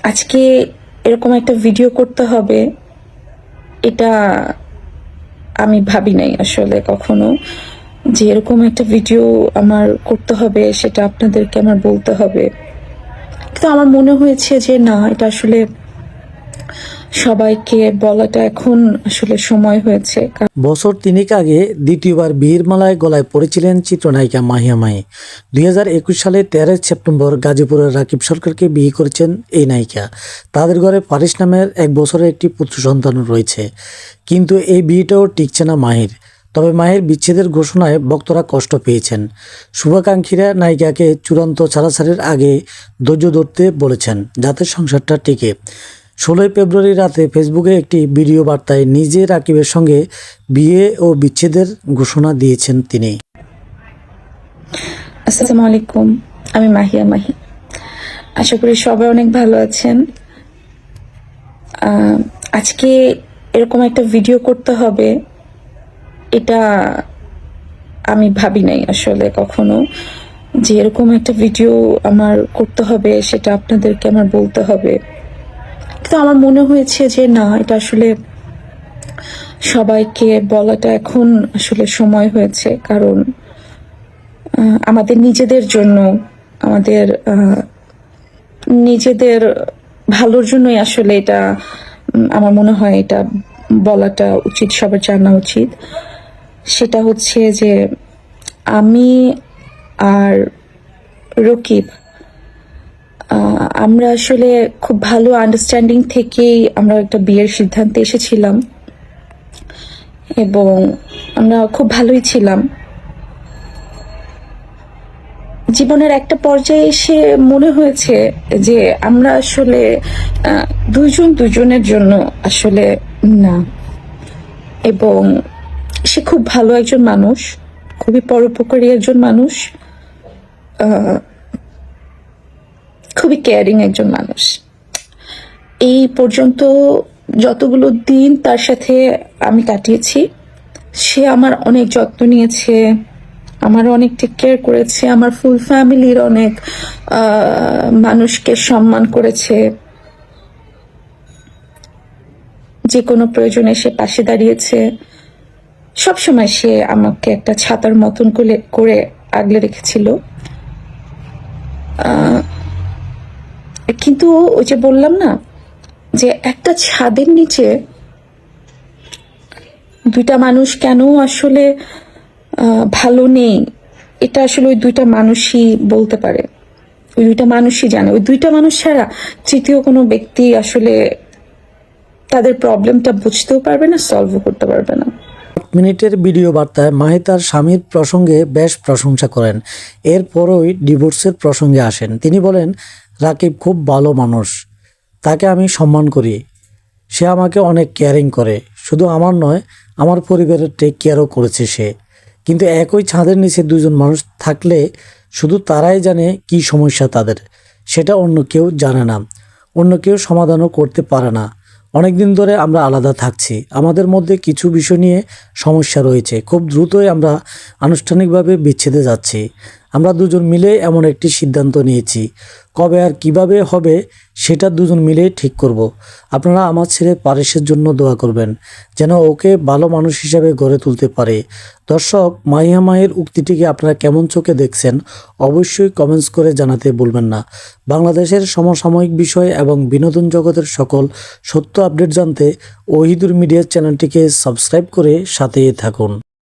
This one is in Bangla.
আজকে এরকম একটা ভিডিও করতে হবে এটা আমি ভাবি নাই আসলে কখনো, যে এরকম একটা ভিডিও আমার করতে হবে, সেটা আপনাদেরকে আমার বলতে হবে। কিন্তু আমার মনে হয়েছে যে না, এটা আসলে সবাইকে বলাটা এখন আসলে সময় হয়েছে। বছর তিনেক আগে দ্বিতীয়বার বিয়ের মালায় গলায় পড়েছিলেন চিত্রনায়িকা মাহিয়া মাহি। 2021 সালে 13 সেপ্টেম্বর গাজীপুরের রাকিব সরকারকে বিয়ে করেছেন এই নায়িকা। তাদের ঘরে ফারিস নামের 1 বছরের একটি পুত্র সন্তান রয়েছে। কিন্তু এই বিয়েটাও টিকছে না মাহির। তবে মাহির বিচ্ছেদের ঘোষণায় ভক্তরা কষ্ট পেয়েছেন। শুভাকাঙ্ক্ষীরা নায়িকাকে চূড়ান্ত ছাড়াছাড়ির আগে ধৈর্য ধরতে বলেছেন, যাতে সংসারটা টিকে। 16 ফেব্রুয়ারি রাতে ফেসবুকে একটি ভিডিও বার্তায় নিজে রাকিবের সঙ্গে বিয়ে ও বিচ্ছেদের ঘোষণা দিয়েছেন তিনি। আসসালামু আলাইকুম, আমি মাহিয়া মাহি। আশা করি সবাই অনেক ভালো আছেন। আজকে এরকম একটা ভিডিও করতে হবে এটা আমি ভাবি নাই আসলে কখনো, যে এরকম একটা ভিডিও আমার করতে হবে, সেটা আপনাদেরকে আমার বলতে হবে। কিন্তু আমার মনে হয়েছে যে না, এটা আসলে সবাইকে বলাটা এখন আসলে সময় হয়েছে। কারণ আমাদের নিজেদের জন্য, আমাদের নিজেদের ভালোর জন্যই আসলে এটা আমার মনে হয় এটা বলাটা উচিত, সবার জানা উচিত। সেটা হচ্ছে যে আমি আর রকিব আমরা আসলে খুব ভালো আন্ডারস্ট্যান্ডিং থেকেই আমরা একটা বিয়ের সিদ্ধান্তে এসেছিলাম এবং আমরা খুব ভালোই ছিলাম। জীবনের একটা পর্যায়ে এসে মনে হয়েছে যে আমরা আসলে দুইজন দুজনের জন্য আসলে না। এবং সে খুব ভালো একজন মানুষ, খুবই পরোপকারী একজন মানুষ, খুবই কেয়ারিং একজন মানুষ। এই পর্যন্ত যতগুলো দিন তার সাথে আমি কাটিয়েছি, সে আমার অনেক যত্ন নিয়েছে, আমার অনেক টেক কেয়ার করেছে, আমার ফুল ফ্যামিলির অনেক মানুষকে সম্মান করেছে, যে কোনো প্রয়োজনে সে পাশে দাঁড়িয়েছে। সবসময় সে আমাকে একটা ছাতার মতন করে আগলে রেখেছিল। কিন্তু ওই যে বললাম না, যে একটা ছাদের নিচে দুইটা মানুষ কেন আসলে ভালো নেই, এটা আসলে ওই দুইটা মানুষই বলতে পারে, ওই দুইটা মানুষই জানে। ওই দুইটা মানুষ ছাড়া তৃতীয় কোনো ব্যক্তি আসলে তাদের প্রবলেমটা বুঝতেও পারবে না, সলভও করতে পারবে না। মিনিটের ভিডিও বার্তায় মাহি তার স্বামীর প্রসঙ্গে বেশ প্রশংসা করেন। এরপরই ডিভোর্সের প্রসঙ্গে আসেন। তিনি বলেন, রাকিব খুব ভালো মানুষ, তাকে আমি সম্মান করি, সে আমাকে অনেক কেয়ারিং করে। শুধু আমার নয়, আমার পরিবারের টেক কেয়ারও করেছে সে। কিন্তু একই ছাদের নিচে দুজন মানুষ থাকলে শুধু তারাই জানে কি সমস্যা তাদের, সেটা অন্য কেউ জানে না, অন্য কেউ সমাধানও করতে পারে না। অনেকদিন ধরে আমরা আলাদা থাকছি, আমাদের মধ্যে কিছু বিষয় নিয়ে সমস্যা রয়েছে। খুব দ্রুতই আমরা আনুষ্ঠানিকভাবে বিচ্ছেদে যাচ্ছি। আমরা দুজন মিলে এমন একটি সিদ্ধান্ত নিয়েছি, কবে আর কিভাবে হবে সেটা দুজন মিলেই ঠিক করব। আপনারা আমার ছেলে পারেশের জন্য দোয়া করবেন, যেন ওকে ভালো মানুষ হিসাবে গড়ে তুলতে পারে। দর্শক, মাহিয়া মাহির উক্তিটিকে আপনারা কেমন চোখে দেখছেন অবশ্যই কমেন্টস করে জানাতে ভুলবেন না। বাংলাদেশের সমসাময়িক বিষয় এবং বিনোদন জগতের সকল সত্য আপডেট জানতে ওহিদুর মিডিয়া চ্যানেলটিকে সাবস্ক্রাইব করে সাথে থাকুন।